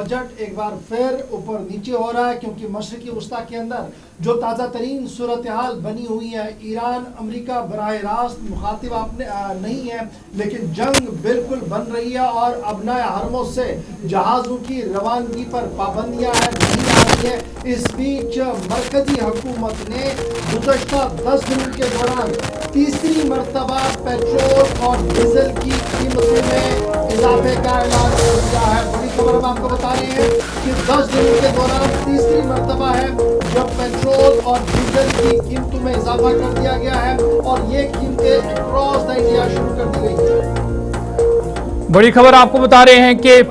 Budget एक बार फिर ऊपर नीचे हो रहा है, क्योंकि मशरकी वस्ता के अंदर जो ताज़ा तरीन सूरत हाल बनी हुई है, ईरान अमेरिका बराह रास्त मुखातिब आपने नहीं है, लेकिन जंग बिल्कुल बन रही है और अबनाए हरमों से जहाज़ों की रवानगी पर पाबंदियाँ नहीं आ रही है। इस बीच मरकजी हुकूमत ने गुज़श्ता 10 दिनों के दौरान तीसरी मरतबा पेट्रोल और डीजल की कीमतों में इजाफे का ऐलान कर दिया है। बड़ी खबर हम आपको बता रहे हैं कि 10 दिनों के दौरान तीसरी मरतबा है जब पेट्रोल और डीजल की कीमतों में इजाफा कर दिया गया है और ये कीमतें अक्रॉस द इंडिया शुरू कर दी गई है। बड़ी खबर आपको बता रहे हैं कि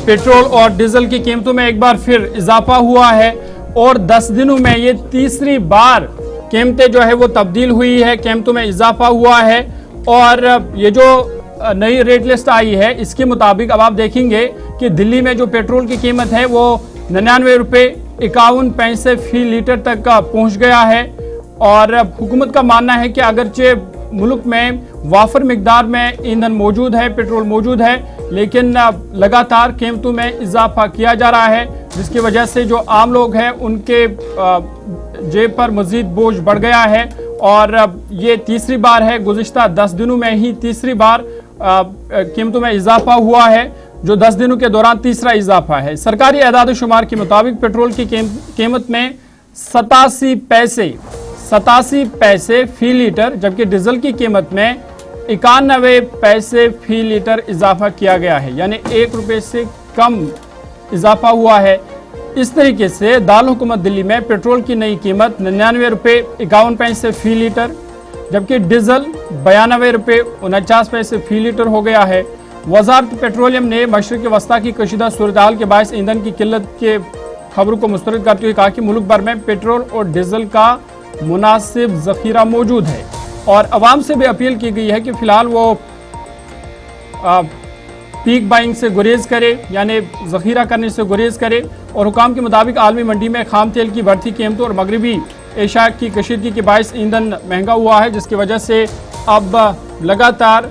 पेट्रोल और डीजल की कीमतों में एक बार फिर इजाफा हुआ है और 10 दिनों में ये तीसरी बार कीमतें जो है वो तब्दील हुई है, कीमतों में इजाफा हुआ है। और ये जो नई रेट लिस्ट आई है इसके मुताबिक अब आप देखेंगे कि दिल्ली में जो पेट्रोल की कीमत है वो 99 रुपये 51 पैसे फी लीटर तक का पहुंच गया है। और हुकूमत का मानना है कि अगरचे मुल्क में वाफर मिकदार में ईंधन मौजूद है, पेट्रोल मौजूद है, लेकिन लगातार कीमतों में इजाफा किया जा रहा है, जिसकी वजह से जो आम लोग हैं उनके जेब पर मजीद बोझ बढ़ गया है। और ये तीसरी बार है, गुज़िश्ता 10 दिनों में ही तीसरी बार कीमतों में इजाफा हुआ है, जो 10 दिनों के दौरान तीसरा इजाफा है। सरकारी एदाद शुमार के मुताबिक पेट्रोल की कीमत में 87 पैसे फी लीटर, जबकि डीजल की कीमत में 91 पैसे फी लीटर इजाफा किया गया है, यानी 1 रुपये से कम इजाफा हुआ है। इस तरीके से दारुल हुकूमत दिल्ली में पेट्रोल की नई कीमत 99 रुपये 51 पैसे फी लीटर, जबकि डीजल 92 रुपये 49 पैसे फी लीटर हो गया है। वजारत पेट्रोलियम ने मशरक़ वस्ता की कशीदा सूरत हाल के बायस ईंधन की किल्लत के खबरों को मुस्तरद करते हुए कहा कि मुल्क भर में पेट्रोल और डीजल का मुनासिब ज़ख़ीरा मौजूद है और अवाम से भी अपील की गई है कि फ़िलहाल वो पीक बाइंग से गुरेज करे, यानी ज़ख़ीरा करने से गुरेज करे। और हुकाम के मुताबिक आलमी मंडी में खाम तेल की बढ़ती कीमतों और मगरबी एशिया की कशीदगी के बायस ईंधन महंगा हुआ है, जिसकी वजह से अब लगातार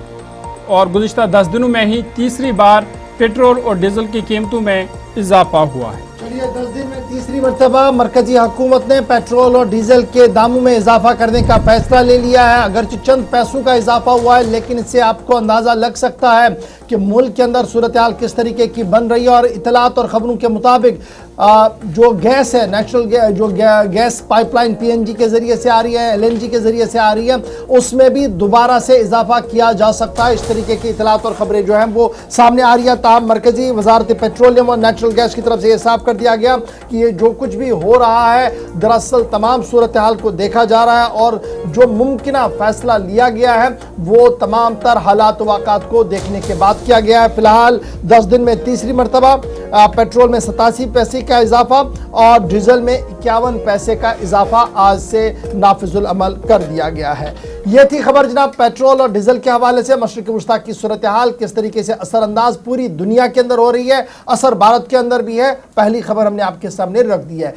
और गुज़िश्ता 10 दिनों में ही तीसरी बार पेट्रोल और डीजल की कीमतों में इजाफा हुआ है। चलिए, 10 दिन में तीसरी मरतबा मरकजी हुकूमत ने पेट्रोल और डीजल के दामों में इजाफा करने का फैसला ले लिया है। अगरचे चंद पैसों का इजाफा हुआ है, लेकिन इससे आपको अंदाज़ा लग सकता है कि मुल्क के अंदर सूरत हाल किस तरीके की बन रही है। और इतलात और ख़बरों के मुताबिक जो गैस है, नेचुरल जो गैस पाइपलाइन PNG के ज़रिए से आ रही है, LNG के ज़रिए से आ रही है, उसमें भी दोबारा से इजाफा किया जा सकता है। इस तरीके की इतलात और ख़बरें जो हैं वो सामने आ रही है। ताहम मरकजी वजारत पेट्रोलियम और नेचुरल गैस की तरफ से ये साफ कर दिया गया कि ये जो कुछ भी हो रहा है दरअसल तमाम सूरत हाल को देखा जा रहा है और जो मुमकिना फैसला लिया गया है वो तमाम तर हालात वाक़ात को देखने के बाद किया गया है। फिलहाल 10 दिन में तीसरी मरतबा पेट्रोल में 87 पैसे का इजाफा और डीजल में 51 पैसे का इजाफा आज से नाफिजुल अमल कर दिया गया है। ये थी खबर जनाब पेट्रोल और डीजल के हवाले से। मशरिक़ वस्ता की सूरत हाल किस तरीके से असरअंदाज पूरी दुनिया के अंदर हो रही है, असर भारत के अंदर भी है, पहली खबर हमने आपके सामने रख दी है।